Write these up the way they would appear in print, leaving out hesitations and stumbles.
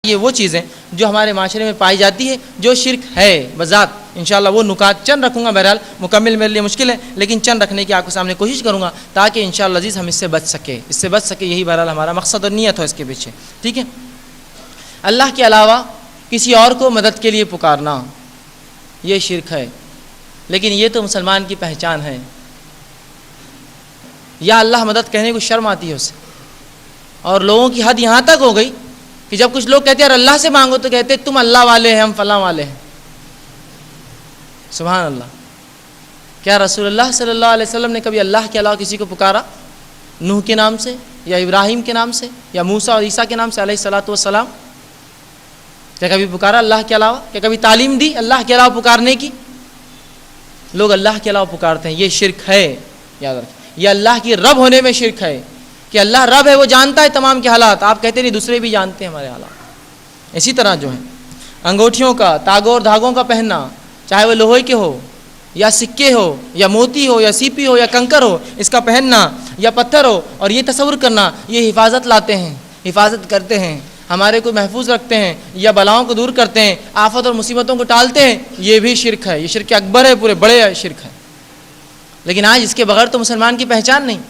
یہ وہ چیزیں جو ہمارے معاشرے میں پائی جاتی ہے جو شرک ہے بذات. انشاءاللہ وہ نکات چند رکھوں گا، بہرحال مکمل میرے لیے مشکل ہے لیکن چند رکھنے کی آپ کے سامنے کوشش کروں گا تاکہ انشاءاللہ عزیز ہم اس سے بچ سکے. یہی بہرحال ہمارا مقصد اور نیت ہو اس کے پیچھے. ٹھیک ہے. اللہ کے علاوہ کسی اور کو مدد کے لیے پکارنا یہ شرک ہے، لیکن یہ تو مسلمان کی پہچان ہے. یا اللہ مدد کہنے کو شرم آتی ہے اسے، اور لوگوں کی حد یہاں تک ہو گئی کہ جب کچھ لوگ کہتے ہیں اللہ سے مانگو تو کہتے ہیں تم اللہ والے ہیں، ہم فلاں والے ہیں. سبحان اللہ. کیا رسول اللہ صلی اللہ علیہ وسلم نے کبھی اللہ کے علاوہ کسی کو پکارا؟ نوح کے نام سے یا ابراہیم کے نام سے یا موسیٰ اور عیسیٰ کے نام سے علیہ الصلوۃ والسلام؟ کیا کبھی پکارا اللہ کے علاوہ؟ کیا کبھی تعلیم دی اللہ کے علاوہ پکارنے کی؟ لوگ اللہ کے علاوہ پکارتے ہیں، یہ شرک ہے. یاد رکھیں یہ اللہ کی رب ہونے میں شرک ہے کہ اللہ رب ہے، وہ جانتا ہے تمام کے حالات. آپ کہتے نہیں دوسرے بھی جانتے ہیں ہمارے حالات. اسی طرح جو ہے انگوٹھیوں کا، تاگوں اور دھاگوں کا پہننا، چاہے وہ لوہے کے ہو یا سکے ہو یا موتی ہو یا سیپی ہو یا کنکر ہو، اس کا پہننا یا پتھر ہو اور یہ تصور کرنا یہ حفاظت لاتے ہیں، حفاظت کرتے ہیں، ہمارے کو محفوظ رکھتے ہیں یا بلاؤں کو دور کرتے ہیں، آفت اور مصیبتوں کو ٹالتے ہیں، یہ بھی شرک ہے. یہ شرک اکبر ہے، پورے بڑے شرک ہے. لیکن آج اس کے بغیر تو مسلمان کی پہچان نہیں ہے.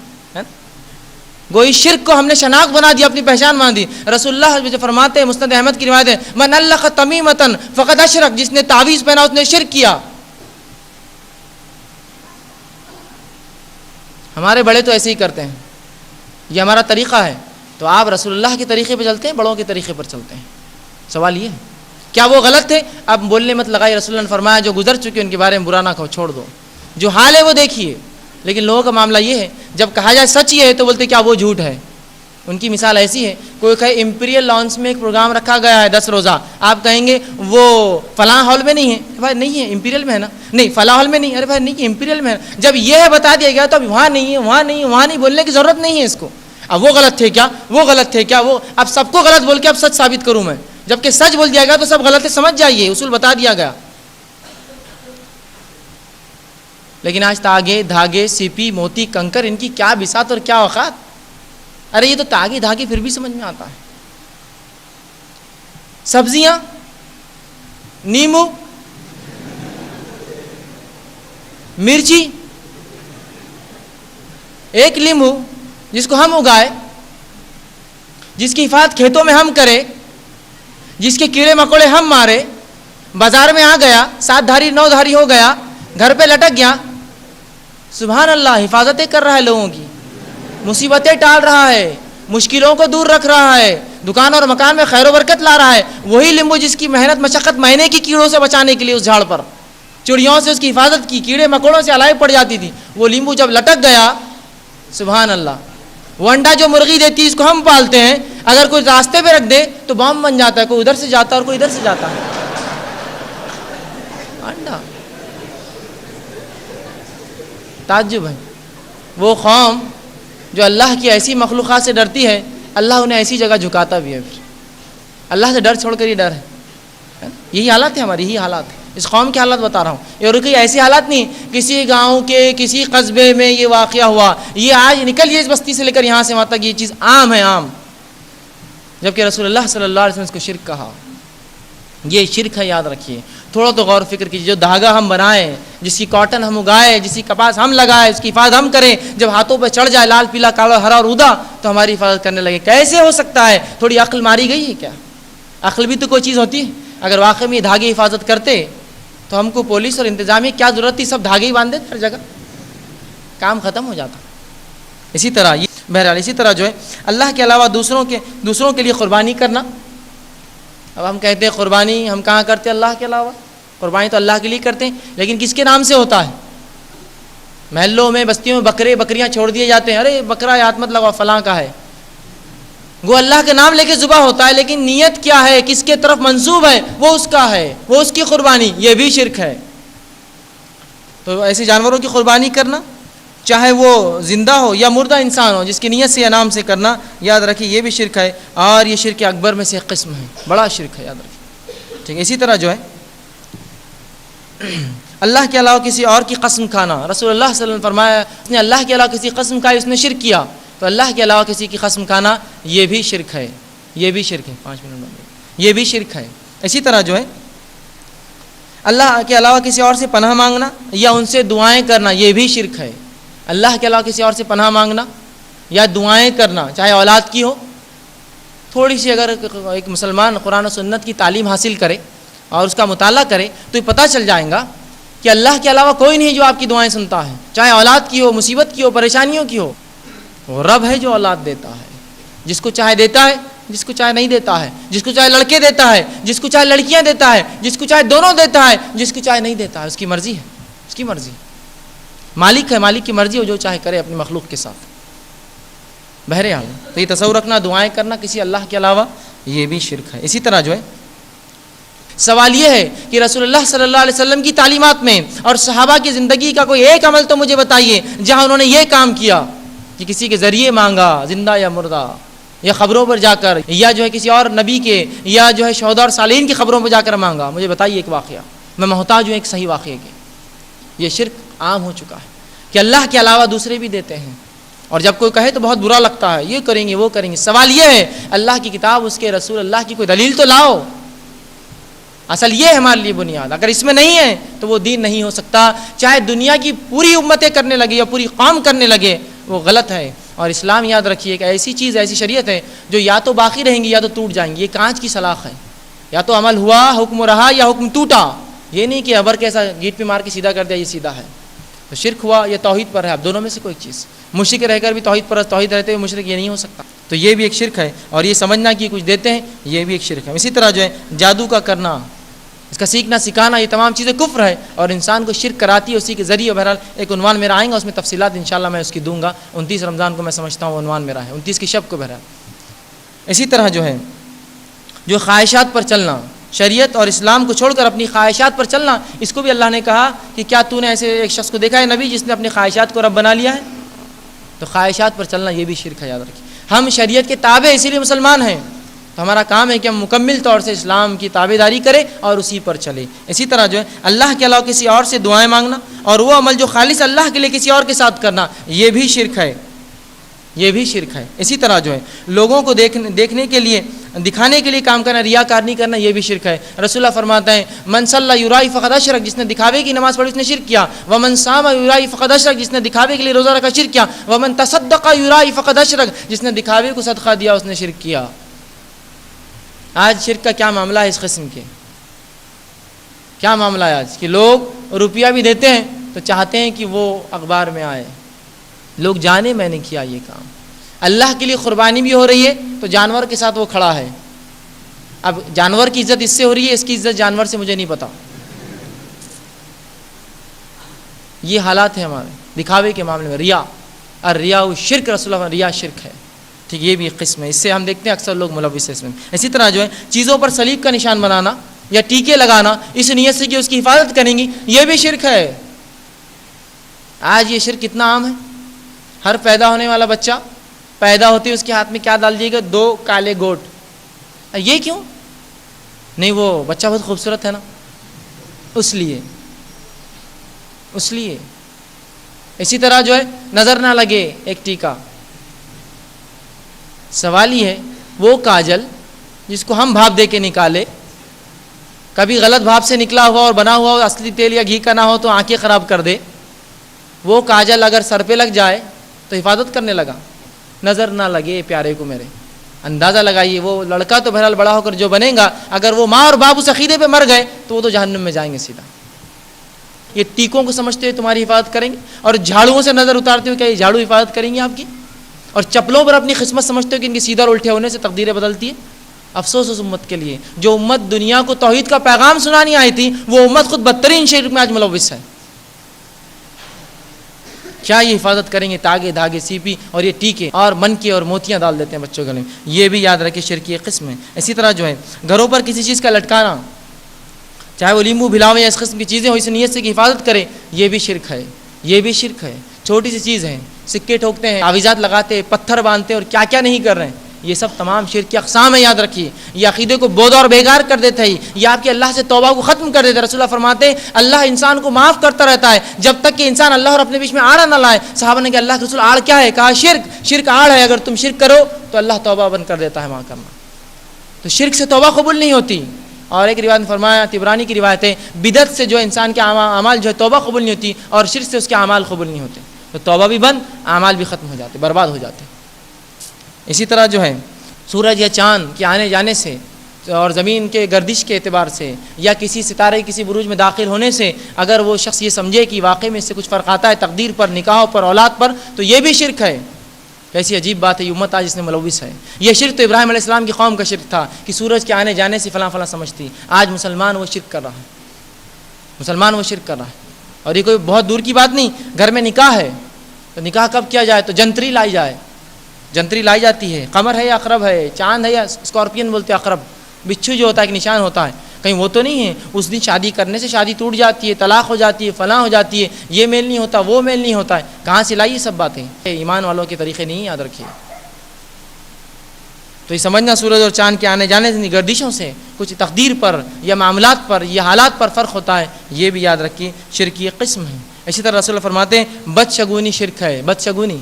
گوئی شرک کو ہم نے شناخت بنا دیا، اپنی پہچان بنا دی. رسول اللہ جو فرماتے ہیں، مسند احمد کی روایت ہے، من علق تمیمۃ فقد اشرک، جس نے تعویذ پہنا اس نے شرک کیا. ہمارے بڑے تو ایسے ہی کرتے ہیں، یہ ہمارا طریقہ ہے. تو آپ رسول اللہ کے طریقے پہ چلتے ہیں، بڑوں کے طریقے پر چلتے ہیں. سوال یہ ہے کیا وہ غلط تھے؟ اب بولنے مت لگائی. رسول اللہ نے فرمایا جو گزر چکے ان کے بارے میں برا نہ کہو، چھوڑ دو. جو حال ہے وہ دیکھیے. لیکن لوگوں کا معاملہ یہ ہے جب کہا جائے سچ یہ ہے تو بولتے کیا وہ جھوٹ ہے. ان کی مثال ایسی ہے، کوئی کہے امپیریل لانس میں ایک پروگرام رکھا گیا ہے 10 روزہ، آپ کہیں گے وہ فلاں ہال میں نہیں ہے. بھائی نہیں ہے، امپیریل میں ہے نا. نہیں فلاں ہال میں نہیں. ارے بھائی نہیں، امپیریل میں ہے. جب یہ بتا دیا گیا تو اب وہاں نہیں ہے، وہاں نہیں ہے، وہاں نہیں بولنے کی ضرورت نہیں ہے اس کو. اب وہ غلط تھے کیا، وہ غلط تھے کیا، وہ اب سب کو غلط بول کے اب سچ ثابت کروں میں. جبکہ سچ بول دیا گیا تو سب غلط ہے، سمجھ جائیے، اصول بتا دیا گیا. لیکن آج تاگے، دھاگے، سیپی، موتی، کنکر، ان کی کیا بساط اور کیا اوقات. ارے یہ تو تاگے دھاگے پھر بھی سمجھ میں آتا ہے. سبزیاں، نیمبو، مرچی. ایک لیمبو جس کو ہم اگائے، جس کی حفاظت کھیتوں میں ہم کرے، جس کے کیڑے مکوڑے ہم مارے، بازار میں آ گیا، 7 دھاری 9 دھاری ہو گیا، گھر پہ لٹک گیا. سبحان اللہ، حفاظتیں کر رہا ہے لوگوں کی، مصیبتیں ٹال رہا ہے، مشکلوں کو دور رکھ رہا ہے، دکان اور مکان میں خیر و برکت لا رہا ہے. وہی لیمبو جس کی محنت مشقت مہینے کی کیڑوں سے بچانے کے لیے اس جھاڑ پر چڑیوں سے اس کی حفاظت کی، کیڑے مکوڑوں سے الائی پڑ جاتی تھی، وہ لیمبو جب لٹک گیا، سبحان اللہ. وہ انڈا جو مرغی دیتی ہے اس کو ہم پالتے ہیں، اگر کوئی راستے پہ رکھ دے تو بم بن جاتا ہے، کوئی ادھر سے جاتا ہے اور کوئی ادھر سے جاتا ہے. انڈا تعجب ہے. وہ قوم جو اللہ کی ایسی مخلوقات سے ڈرتی ہے، اللہ انہیں ایسی جگہ جھکاتا بھی ہے. پھر اللہ سے ڈر چھوڑ کر ہی ڈر ہے. یہی حالات ہے ہماری، یہی حالات ہے. اس قوم کے حالات بتا رہا ہوں. اور کوئی ایسی حالات نہیں کسی گاؤں کے کسی قصبے میں یہ واقعہ ہوا، یہ آج نکل یہ اس بستی سے لے کر یہاں سے وہاں تک یہ چیز عام ہے، عام. جبکہ رسول اللہ صلی اللہ علیہ وسلم اس کو شرک کہا. یہ شرک ہے، یاد رکھیے. تھوڑا تو غور و فکر کیجیے. جو دھاگا ہم بنائیں، جس کی کاٹن ہم اگائے، جس کی کپاس ہم لگائے، اس کی حفاظت ہم کریں، جب ہاتھوں پہ چڑھ جائے لال پیلا کالا ہرا اور ادا تو ہماری حفاظت کرنے لگے. کیسے ہو سکتا ہے؟ تھوڑی عقل ماری گئی ہے کیا؟ عقل بھی تو کوئی چیز ہوتی ہے. اگر واقعی میں یہ دھاگے حفاظت کرتے تو ہم کو پولیس اور انتظامیہ کیا ضرورت تھی؟ سب دھاگے ہی باندھ دیتے ہر جگہ، کام ختم ہو جاتا. اسی طرح بہرحال اسی طرح جو ہے اللہ کے علاوہ دوسروں کے لیے قربانی کرنا. اب ہم کہتے ہیں قربانی ہم کہاں کرتے ہیں اللہ کے علاوہ؟ قربانی تو اللہ کے لیے کرتے ہیں، لیکن کس کے نام سے ہوتا ہے؟ محلوں میں بستیوں میں بکریاں چھوڑ دیے جاتے ہیں. ارے بکرا ہاتھ مت لگاؤ، فلاں کا ہے. وہ اللہ کے نام لے کے ذبح ہوتا ہے، لیکن نیت کیا ہے، کس کے طرف منسوب ہے، وہ اس کا ہے، وہ اس کی قربانی. یہ بھی شرک ہے. تو ایسے جانوروں کی قربانی کرنا، چاہے وہ زندہ ہو یا مردہ انسان ہو، جس کی نیت سے یا نام سے کرنا، یاد رکھیے یہ بھی شرک ہے. اور یہ شرک اکبر میں سے ایک قسم ہے، بڑا شرک ہے، یاد رکھیے. ٹھیک ہے. اسی طرح جو ہے اللہ کے علاوہ کسی اور کی قسم کھانا. رسول اللہ صلی اللہ علیہ وسلم نے فرمایا اس نے اللہ کے علاوہ کسی قسم کھائی اس نے شرک کیا. تو اللہ کے علاوہ کسی کی قسم کھانا یہ بھی شرک ہے، یہ بھی شرک ہے. 5 منٹ یہ بھی شرک ہے۔ اسی طرح جو ہے اللہ کے علاوہ کسی اور سے پناہ مانگنا یا ان سے دعائیں کرنا، یہ بھی شرک ہے۔ اللہ کے علاوہ کسی اور سے پناہ مانگنا یا دعائیں کرنا، چاہے اولاد کی ہو، تھوڑی سی اگر ایک مسلمان قرآن و سنت کی تعلیم حاصل کرے اور اس کا مطالعہ کرے تو یہ پتہ چل جائے گا کہ اللہ کے علاوہ کوئی نہیں جو آپ کی دعائیں سنتا ہے، چاہے اولاد کی ہو، مصیبت کی ہو، پریشانیوں کی ہو۔ وہ رب ہے جو اولاد دیتا ہے، جس کو چاہے دیتا ہے، جس کو چاہے نہیں دیتا ہے، جس کو چاہے لڑکے دیتا ہے، جس کو چاہے لڑکیاں دیتا ہے، جس کو چاہے دونوں دیتا ہے، جس کو چاہے نہیں دیتا ہے، اس کی مرضی ہے، اس کی مرضی۔ مالک ہے، مالک کی مرضی ہو، جو چاہے کرے اپنی مخلوق کے ساتھ۔ بہرحال تو یہ تصور رکھنا، دعائیں کرنا کسی اللہ کے علاوہ، یہ بھی شرک ہے۔ اسی طرح جو ہے سوال یہ ہے کہ رسول اللہ صلی اللہ علیہ وسلم کی تعلیمات میں اور صحابہ کی زندگی کا کوئی ایک عمل تو مجھے بتائیے جہاں انہوں نے یہ کام کیا کہ کسی کے ذریعے مانگا، زندہ یا مردہ، یا خبروں پر جا کر، یا جو ہے کسی اور نبی کے، یا جو ہے شہداء اور صالحین کی خبروں پر جا کر مانگا۔ مجھے بتائیے ایک واقعہ، میں محتاج ہوں ایک صحیح واقعے کے۔ یہ شرک عام ہو چکا ہے کہ اللہ کے علاوہ دوسرے بھی دیتے ہیں، اور جب کوئی کہے تو بہت برا لگتا ہے، یہ کریں گے وہ کریں گے۔ سوال یہ ہے اللہ کی کتاب، اس کے رسول، اللہ کی کوئی دلیل تو لاؤ۔ اصل یہ ہے ہمارے لیے بنیاد، اگر اس میں نہیں ہے تو وہ دین نہیں ہو سکتا، چاہے دنیا کی پوری امتیں کرنے لگے یا پوری قوم کرنے لگے، وہ غلط ہے۔ اور اسلام یاد رکھیے کہ ایسی چیز، ایسی شریعت ہے جو یا تو باقی رہیں گی یا تو ٹوٹ جائیں گی۔ یہ کانچ کی سلاخ ہے، یا تو عمل ہوا، حکم رہا، یا حکم ٹوٹا۔ یہ نہیں کہ ابر کیسا گیٹ پہ مار کے سیدھا کر دیا یہ سیدھا ہے، تو شرک ہوا یا توحید پر ہے، اب دونوں میں سے کوئی چیز۔ مشرک رہ کر بھی توحید پر، توحید رہتے ہوئے مشرک، یہ نہیں ہو سکتا، تو یہ بھی ایک شرک ہے۔ اور یہ سمجھنا کہ کچھ دیتے ہیں، یہ بھی ایک شرک ہے۔ اسی طرح جو ہے جادو کا کرنا، اس کا سیکھنا سکھانا، یہ تمام چیزیں کفر ہے اور انسان کو شرک کراتی ہے اسی کے ذریعے۔ بہرحال ایک عنوان میرا آئیں گا، اس میں تفصیلات انشاءاللہ میں اس کی دوں گا۔ 29 رمضان کو میں سمجھتا ہوں عنوان میرا ہے، 29 کی شب کو بہرحال۔ اسی طرح جو ہے جو خواہشات پر چلنا، شریعت اور اسلام کو چھوڑ کر اپنی خواہشات پر چلنا، اس کو بھی اللہ نے کہا کہ کیا تو نے ایسے ایک شخص کو دیکھا ہے نبی جس نے اپنی خواہشات کو رب بنا لیا ہے؟ تو خواہشات پر چلنا یہ بھی شرک ہے، یاد رکھیے۔ ہم شریعت کے تابع اسی لیے مسلمان ہیں، تو ہمارا کام ہے کہ ہم مکمل طور سے اسلام کی تابعداری کریں اور اسی پر چلیں۔ اسی طرح جو ہے اللہ کے علاوہ کسی اور سے دعائیں مانگنا اور وہ عمل جو خالص اللہ کے لیے کسی اور کے ساتھ کرنا، یہ بھی شرک ہے، یہ بھی شرک ہے۔ اسی طرح جو ہے لوگوں کو دیکھنے کے لیے، دکھانے کے لیے کام کرنا، ریاکار نہیں کرنا، یہ بھی شرک ہے۔ رسول اللہ فرماتے ہیں من صلی یرائی فقد اشرک، جس نے دکھاوے کی نماز پڑھی اس نے شرک کیا۔ ومن صام یرائی فقد اشرک، جس نے دکھاوے کے لیے روزہ رکھا شرک کیا۔ ومن تصدق یرائی فقد اشرک، جس نے دکھاوے کو صدقہ دیا اس نے شرک کیا۔ آج شرک کا کیا معاملہ ہے؟ اس قسم کے کیا معاملہ ہے آج کہ لوگ روپیہ بھی دیتے ہیں تو چاہتے ہیں کہ وہ اخبار میں آئے، لوگ جانے میں نے کیا یہ کام۔ اللہ کے لیے قربانی بھی ہو رہی ہے تو جانور کے ساتھ وہ کھڑا ہے۔ اب جانور کی عزت اس سے ہو رہی ہے، اس کی عزت جانور سے مجھے نہیں پتا۔ یہ حالات ہیں ہمارے دکھاوے کے معاملے میں۔ ریا، الریا شرک، رسول اللہ ریا شرک ہے، ٹھیک، یہ بھی ایک قسم ہے۔ اس سے ہم دیکھتے ہیں اکثر لوگ ملوث ہیں اس میں۔ اسی طرح جو ہے چیزوں پر صلیب کا نشان بنانا یا ٹیکے لگانا اس نیت سے کہ اس کی حفاظت کریں گی، یہ بھی شرک ہے۔ آج یہ شرک کتنا عام ہے، ہر پیدا ہونے والا بچہ پیدا ہوتے ہی اس کے ہاتھ میں کیا ڈال دیے گا؟ 2 کالے گوٹ۔ یہ کیوں؟ نہیں وہ بچہ بہت خوبصورت ہے نا، اس لیے۔ اسی طرح جو ہے نظر نہ لگے ایک ٹیکا۔ سوال یہ ہے وہ کاجل جس کو ہم بھاپ دے کے نکالے، کبھی غلط بھاپ سے نکلا ہوا اور بنا ہوا اصلی تیل یا گھی کا نہ ہو تو آنکھیں خراب کر دے، وہ کاجل اگر سر پہ لگ جائے تو حفاظت کرنے لگا، نظر نہ لگے پیارے کو میرے۔ اندازہ لگائیے وہ لڑکا تو بہرحال بڑا ہو کر جو بنے گا، اگر وہ ماں اور باپ اس عقیدے پہ مر گئے تو وہ تو جہنم میں جائیں گے سیدھا۔ یہ ٹیکوں کو سمجھتے ہوئے تمہاری حفاظت کریں گے، اور جھاڑوؤں سے نظر اتارتے ہوئے کیا یہ جھاڑو حفاظت کریں گے آپ کی؟ اور چپلوں پر اپنی قسمت سمجھتے ہو کہ ان کے سیدھا اور الٹے ہونے سے تقدیریں بدلتی ہے۔ افسوس اس امت کے لیے جو امت دنیا کو توحید کا پیغام سنانی آئی تھی، وہ امت خود بدترین شرک میں آج ملوث ہے۔ کیا یہ حفاظت کریں گے؟ تاگے دھاگے سیپی اور یہ ٹیکے اور من کے اور موتیاں ڈال دیتے ہیں بچوں کے گلے میں، یہ بھی یاد رکھے شرک کی قسم ہے۔ اسی طرح جو ہے گھروں پر کسی چیز کا لٹکانا، چاہے وہ لیمبو بھلاوے یا اس قسم کی چیزیں ہو، اس نیت سے کہ حفاظت کرے، یہ بھی شرک ہے، یہ بھی شرک ہے۔ چھوٹی سی چیز ہے، سکے ٹھوکتے ہیں، تعویذات لگاتے ہیں، پتھر باندھتے ہیں اور کیا کیا نہیں کر رہے ہیں، یہ سب تمام شرک کی اقسام ہے، یاد رکھیے۔ یہ عقیدے کو بود اور بیکار کر دیتا ہے، یہ آپ کے اللہ سے توبہ کو ختم کر دیتا ہے۔ رسول اللہ فرماتے ہیں اللہ انسان کو معاف کرتا رہتا ہے جب تک کہ انسان اللہ اور اپنے بیچ میں آڑ نہ لائے۔ صحابہ نے کہا اللہ کے رسول آڑ کیا ہے؟ کہا شرک، شرک آڑ ہے، اگر تم شرک کرو تو اللہ توبہ بند کر دیتا ہے معاف کرنا۔ تو شرک سے توبہ قبول نہیں ہوتی. اور ایک روایت میں فرمایا، طبرانی کی روایت ہے، بدعت سے جو انسان کے اعمال جو ہے توبہ قبول نہیں ہوتی، اور شرک سے اس کے اعمال قبول نہیں ہوتے. تو توبہ بھی بند، اعمال بھی ختم ہو جاتے، برباد ہو جاتے. اسی طرح جو ہے سورج یا چاند کے آنے جانے سے اور زمین کے گردش کے اعتبار سے یا کسی ستارے کسی بروج میں داخل ہونے سے اگر وہ شخص یہ سمجھے کہ واقعی میں اس سے کچھ فرق آتا ہے تقدیر پر، نکاحوں پر، اولاد پر، تو یہ بھی شرک ہے. کیسی عجیب بات ہے، یہ امت آج اس میں ملوث ہے. یہ شرک تو ابراہیم علیہ السلام کی قوم کا شرک تھا کہ سورج کے آنے جانے سے فلاں فلاں سمجھتی. آج مسلمان وہ شرک کر رہا ہے، مسلمان وہ شرک کر رہا ہے. اور یہ کوئی بہت دور کی بات نہیں، گھر میں نکاح ہے تو نکاح کب کیا جائے؟ تو جنتری لائی جائے، جنتری لائی جاتی ہے. قمر ہے یا عقرب ہے، چاند ہے یا اسکارپین بولتے ہیں عقرب، بچھو جو ہوتا ہے ایک نشان ہوتا ہے، کہیں وہ تو نہیں ہے. اس دن شادی کرنے سے شادی ٹوٹ جاتی ہے، طلاق ہو جاتی ہے، فلاں ہو جاتی ہے، یہ میل نہیں ہوتا، وہ میل نہیں ہوتا ہے. کہاں سے لائی یہ سب باتیں؟ ایمان والوں کے طریقے نہیں، یاد رکھیے. تو یہ سمجھنا سورج اور چاند کے آنے جانے سے، گردشوں سے کچھ تقدیر پر یا معاملات پر یا حالات پر فرق ہوتا ہے، یہ بھی یاد رکھیے شرک کی قسم ہے. اسی طرح رسول اللہ فرماتے ہیں بدشگونی شرک ہے. بدشگونی،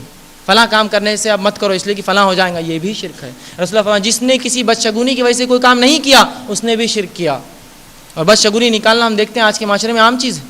فلاں کام کرنے سے اب مت کرو اس لیے کہ فلاں ہو جائیں گا، یہ بھی شرک ہے. رسول اللہ فرماتے جس نے کسی بدشگونی کی وجہ سے کوئی کام نہیں کیا اس نے بھی شرک کیا. اور بدشگونی نکالنا ہم دیکھتے ہیں آج کے معاشرے میں عام چیز ہے.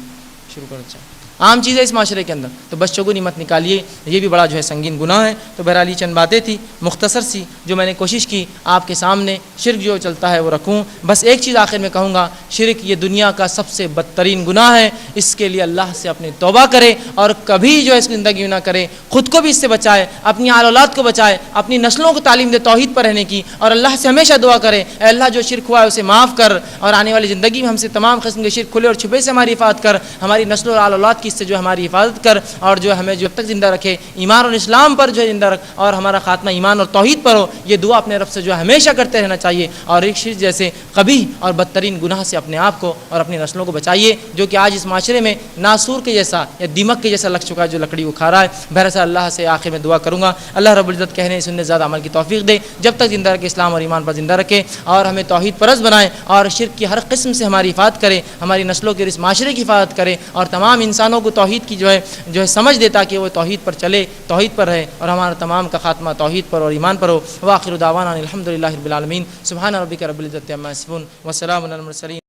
شروع کرو، اچھا عام چیز ہے اس معاشرے کے اندر. تو بدشگونی مت نکالیے، یہ بھی بڑا جو ہے سنگین گناہ ہے. تو بہرحال یہ چند باتیں تھی مختصر سی جو میں نے کوشش کی آپ کے سامنے شرک جو چلتا ہے وہ رکھوں. بس ایک چیز آخر میں کہوں گا، شرک یہ دنیا کا سب سے بدترین گناہ ہے. اس کے لیے اللہ سے اپنی توبہ کرے اور کبھی جو ہے اس کی زندگی نہ کرے. خود کو بھی اس سے بچائے، اپنی آل اولاد کو بچائے، اپنی نسلوں کو تعلیم دے توحید پر رہنے کی، اور اللہ سے ہمیشہ دعا کرے اے اللہ جو شرک ہوا ہے اسے معاف کر، اور آنے والی زندگی میں ہم سے تمام قسم کے شرک کھلے اور چھپے سے ہماری حفاظت کر، ہماری نسل اور آل اولاد کی اس سے جو ہماری حفاظت کر، اور جو ہمیں جب تک زندہ رکھے ایمان اور اسلام پر جو ہے زندہ رکھ، اور ہمارا خاتمہ ایمان اور توحید پر ہو. یہ دعا اپنے رب سے جو ہے ہمیشہ کرتے رہنا چاہیے. اور ایک شرک جیسے قبیح اور بدترین گناہ سے اپنے آپ کو اور اپنی نسلوں کو بچائیے، جو کہ آج اس معاشرے میں ناسور کے جیسا یا دیمک کے جیسا لگ چکا ہے، جو لکڑی وہ کھا رہا ہے. بہرحال اللہ سے آخر میں دعا کروں گا اللہ رب العزت کہنے سننے زیادہ عمل کی توفیق دے، جب تک زندہ رکھے اسلام اور ایمان پر زندہ رکھے، اور ہمیں توحید پرست بنائے، اور شرک کی ہر قسم سے ہماری حفاظت کرے، ہماری نسلوں کے اور اس معاشرے کی حفاظت کرے، اور تمام انسانوں کو توحید کی جو ہے سمجھ دے تاکہ وہ توحید پر چلے، توحید پر رہے، اور ہمارا تمام کا خاتمہ توحید پر اور ایمان پر ہو. وآخر دعوانا الحمدللہ رب العالمین. سبحان ربک رب العزت عما یصفون وسلام علی المرسلین.